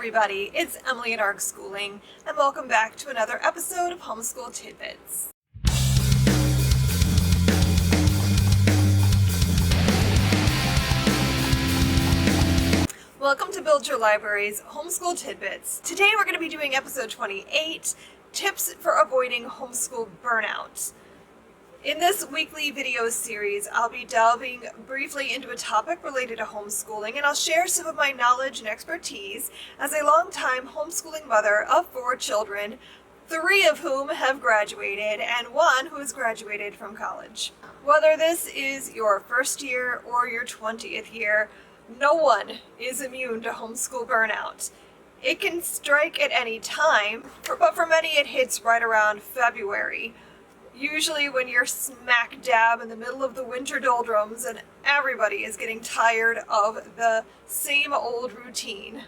everybody, it's Emily at ARC Schooling, and welcome back to another episode of Homeschool Tidbits. Welcome to Build Your Library's Homeschool Tidbits. Today we're going to be doing episode 28, Tips for Avoiding Homeschool Burnout. In this weekly video series, I'll be delving briefly into a topic related to homeschooling, and I'll share some of my knowledge and expertise as a longtime homeschooling mother of 4 children, 3 of whom have graduated and 1 who has graduated from college. Whether this is your first year or your 20th year, no one is immune to homeschool burnout. It can strike at any time, but for many it hits right around February. Usually when you're smack dab in the middle of the winter doldrums and everybody is getting tired of the same old routine.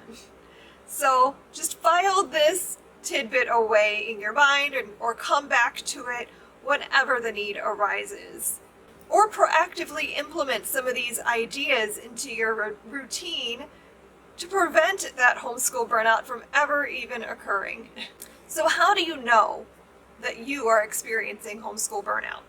So just file this tidbit away in your mind or come back to it whenever the need arises. Or proactively implement some of these ideas into your routine to prevent that homeschool burnout from ever even occurring. So how do you know that you are experiencing homeschool burnout?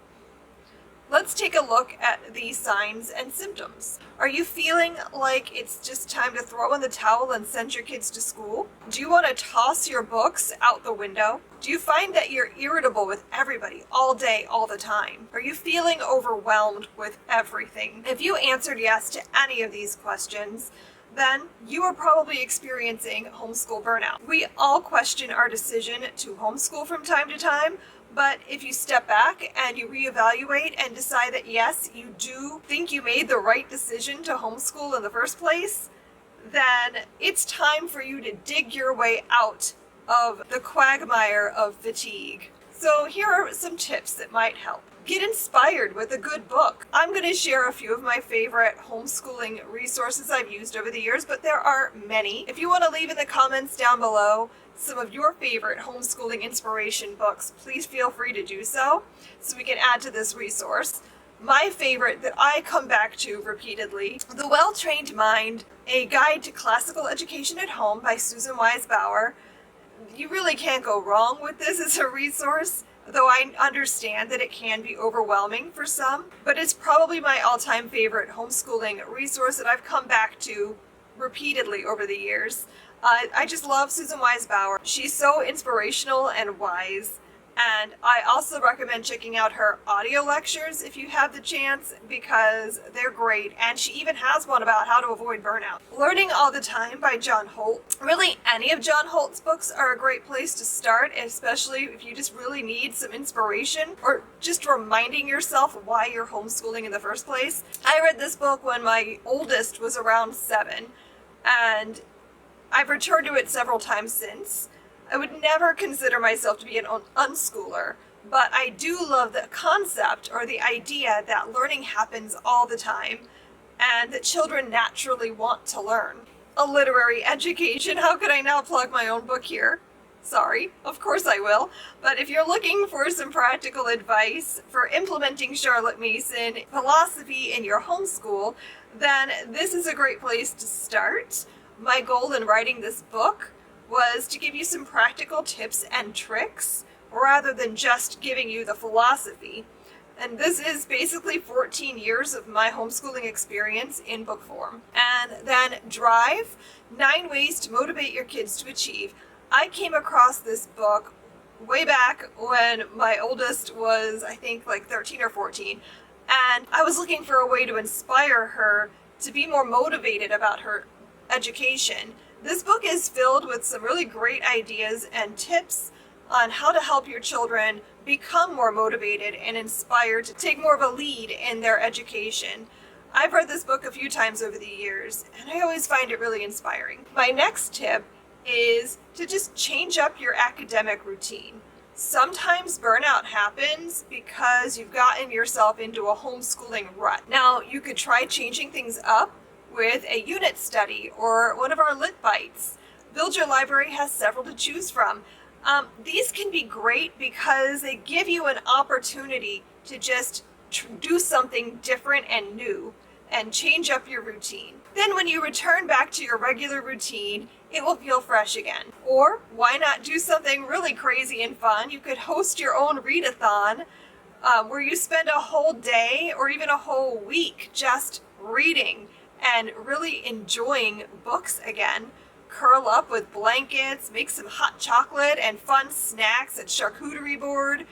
Let's take a look at these signs and symptoms. Are you feeling like it's just time to throw in the towel and send your kids to school? Do you want to toss your books out the window? Do you find that you're irritable with everybody all day, all the time? Are you feeling overwhelmed with everything? If you answered yes to any of these questions, then you are probably experiencing homeschool burnout. We all question our decision to homeschool from time to time, but if you step back and you reevaluate and decide that yes, you do think you made the right decision to homeschool in the first place, then it's time for you to dig your way out of the quagmire of fatigue. So here are some tips that might help. Get inspired with a good book. I'm going to share a few of my favorite homeschooling resources I've used over the years, but there are many. If you want to leave in the comments down below some of your favorite homeschooling inspiration books, please feel free to do so we can add to this resource. My favorite that I come back to repeatedly, The Well-Trained Mind, A Guide to Classical Education at Home by Susan Wise Bauer. You really can't go wrong with this as a resource, though I understand that it can be overwhelming for some, but it's probably my all-time favorite homeschooling resource that I've come back to repeatedly over the years. I just love Susan Wise Bauer. She's so inspirational and wise, and I also recommend checking out her audio lectures if you have the chance, because they're great, and she even has one about how to avoid burnout. Learning All the Time by John Holt. Really, any of John Holt's books are a great place to start, especially if you just really need some inspiration or just reminding yourself why you're homeschooling in the first place. I read this book when my oldest was around 7, and I've returned to it several times since. I would never consider myself to be an unschooler, but I do love the concept or the idea that learning happens all the time and that children naturally want to learn. A literary education. How could I now plug my own book here? Sorry, of course I will. But if you're looking for some practical advice for implementing Charlotte Mason philosophy in your homeschool, then this is a great place to start. My goal in writing this book was to give you some practical tips and tricks rather than just giving you the philosophy. And this is basically 14 years of my homeschooling experience in book form. And then Drive, 9 Ways to Motivate Your Kids to Achieve. I came across this book way back when my oldest was, I think, like 13 or 14. And I was looking for a way to inspire her to be more motivated about her education. This book is filled with some really great ideas and tips on how to help your children become more motivated and inspired to take more of a lead in their education. I've read this book a few times over the years, and I always find it really inspiring. My next tip is to just change up your academic routine. Sometimes burnout happens because you've gotten yourself into a homeschooling rut. Now, you could try changing things up with a unit study or one of our lit bites. Build Your Library has several to choose from. These can be great because they give you an opportunity to just do something different and new. and change up your routine. Then when you return back to your regular routine, it will feel fresh again. Or why not do something really crazy and fun? You could host your own readathon where you spend a whole day or even a whole week just reading and really enjoying books again. Curl up with blankets, make some hot chocolate and fun snacks at charcuterie board.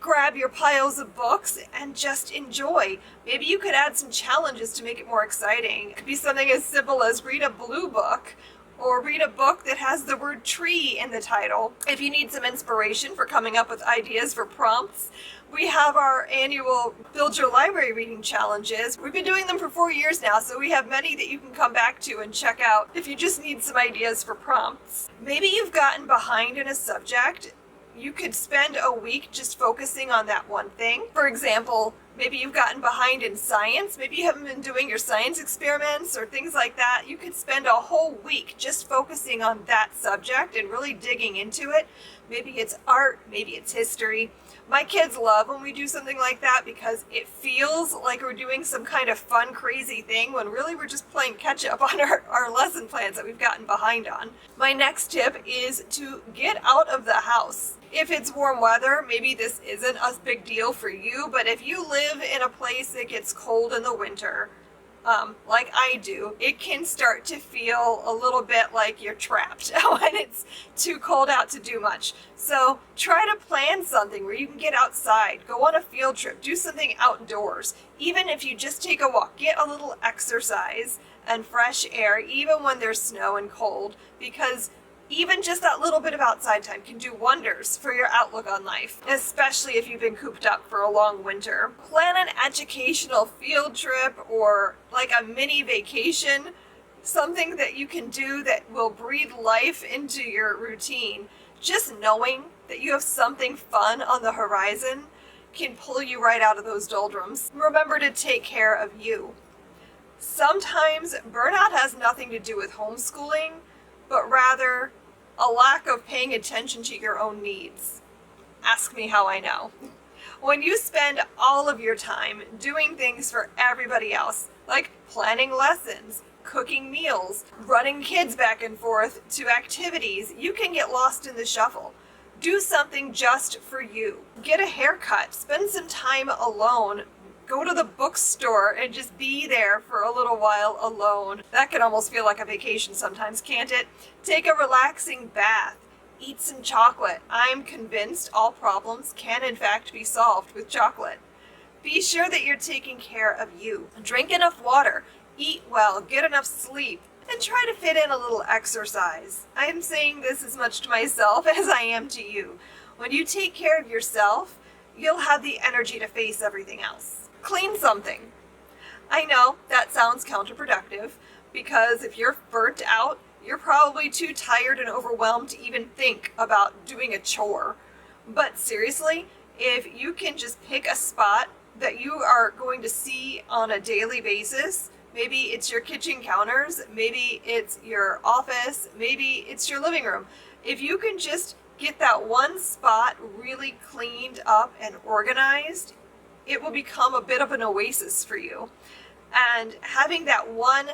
Grab your piles of books and just enjoy. Maybe you could add some challenges to make it more exciting. It could be something as simple as read a blue book or read a book that has the word tree in the title. If you need some inspiration for coming up with ideas for prompts, we have our annual Build Your Library reading challenges. We've been doing them for 4 years now, so we have many that you can come back to and check out if you just need some ideas for prompts. Maybe you've gotten behind in a subject. You could spend a week just focusing on that one thing. For example, maybe you've gotten behind in science. Maybe you haven't been doing your science experiments or things like that. You could spend a whole week just focusing on that subject and really digging into it. Maybe it's art, maybe it's history. My kids love when we do something like that because it feels like we're doing some kind of fun, crazy thing when really we're just playing catch up on our lesson plans that we've gotten behind on. My next tip is to get out of the house. If it's warm weather, maybe this isn't a big deal for you, but if you live in a place that gets cold in the winter, like I do, it can start to feel a little bit like you're trapped when it's too cold out to do much. So try to plan something where you can get outside, go on a field trip, do something outdoors. Even if you just take a walk, get a little exercise and fresh air, even when there's snow and cold, because even just that little bit of outside time can do wonders for your outlook on life, especially if you've been cooped up for a long winter. Plan an educational field trip or like a mini vacation, something that you can do that will breathe life into your routine. Just knowing that you have something fun on the horizon can pull you right out of those doldrums. Remember to take care of you. Sometimes burnout has nothing to do with homeschooling, but rather a lack of paying attention to your own needs. Ask me how I know. When you spend all of your time doing things for everybody else, like planning lessons, cooking meals, running kids back and forth to activities, you can get lost in the shuffle. Do something just for you. Get a haircut, spend some time alone. Go to the bookstore and just be there for a little while alone. That can almost feel like a vacation sometimes, can't it? Take a relaxing bath. Eat some chocolate. I'm convinced all problems can in fact be solved with chocolate. Be sure that you're taking care of you. Drink enough water. Eat well. Get enough sleep. And try to fit in a little exercise. I'm saying this as much to myself as I am to you. When you take care of yourself, you'll have the energy to face everything else. Clean something. I know that sounds counterproductive because if you're burnt out, you're probably too tired and overwhelmed to even think about doing a chore. But seriously, if you can just pick a spot that you are going to see on a daily basis, maybe it's your kitchen counters, maybe it's your office, maybe it's your living room. If you can just get that one spot really cleaned up and organized, it will become a bit of an oasis for you. And having that one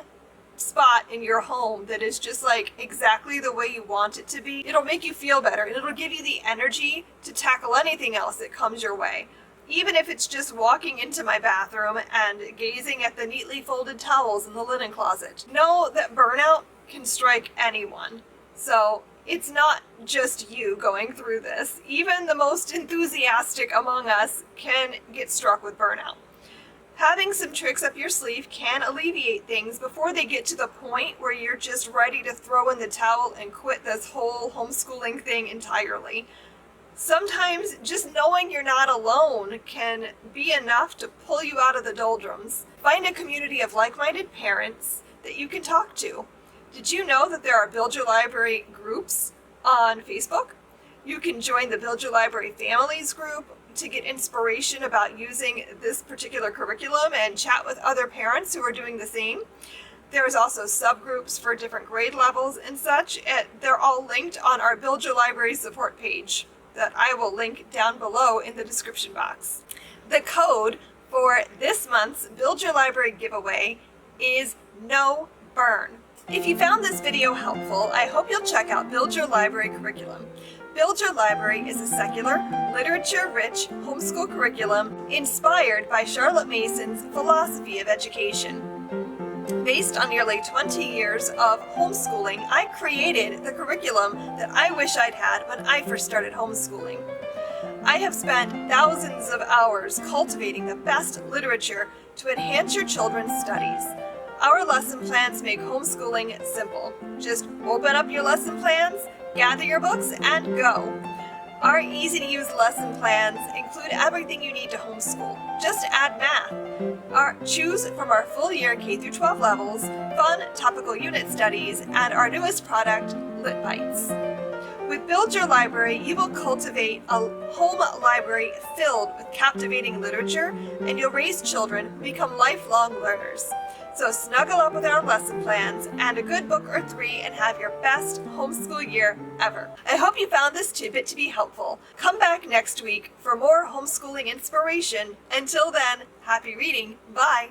spot in your home that is just like exactly the way you want it to be, it'll make you feel better and it'll give you the energy to tackle anything else that comes your way. Even if it's just walking into my bathroom and gazing at the neatly folded towels in the linen closet. Know that burnout can strike anyone. So it's not just you going through this. Even the most enthusiastic among us can get struck with burnout. Having some tricks up your sleeve can alleviate things before they get to the point where you're just ready to throw in the towel and quit this whole homeschooling thing entirely. Sometimes just knowing you're not alone can be enough to pull you out of the doldrums. Find a community of like-minded parents that you can talk to. Did you know that there are Build Your Library groups on Facebook? You can join the Build Your Library Families group to get inspiration about using this particular curriculum and chat with other parents who are doing the same. There's also subgroups for different grade levels and such. They're all linked on our Build Your Library support page that I will link down below in the description box. The code for this month's Build Your Library giveaway is No Burn. If you found this video helpful, I hope you'll check out Build Your Library curriculum. Build Your Library is a secular, literature-rich homeschool curriculum inspired by Charlotte Mason's philosophy of education. Based on nearly 20 years of homeschooling, I created the curriculum that I wish I'd had when I first started homeschooling. I have spent thousands of hours cultivating the best literature to enhance your children's studies. Our lesson plans make homeschooling simple. Just open up your lesson plans, gather your books, and go. Our easy-to-use lesson plans include everything you need to homeschool. Just add math. Choose from our full-year K-12 levels, fun topical unit studies, and our newest product, Lit Bites. With Build Your Library, you will cultivate a home library filled with captivating literature, and you'll raise children who become lifelong learners. So snuggle up with our lesson plans and a good book or 3 and have your best homeschool year ever. I hope you found this tidbit to be helpful. Come back next week for more homeschooling inspiration. Until then, happy reading. Bye.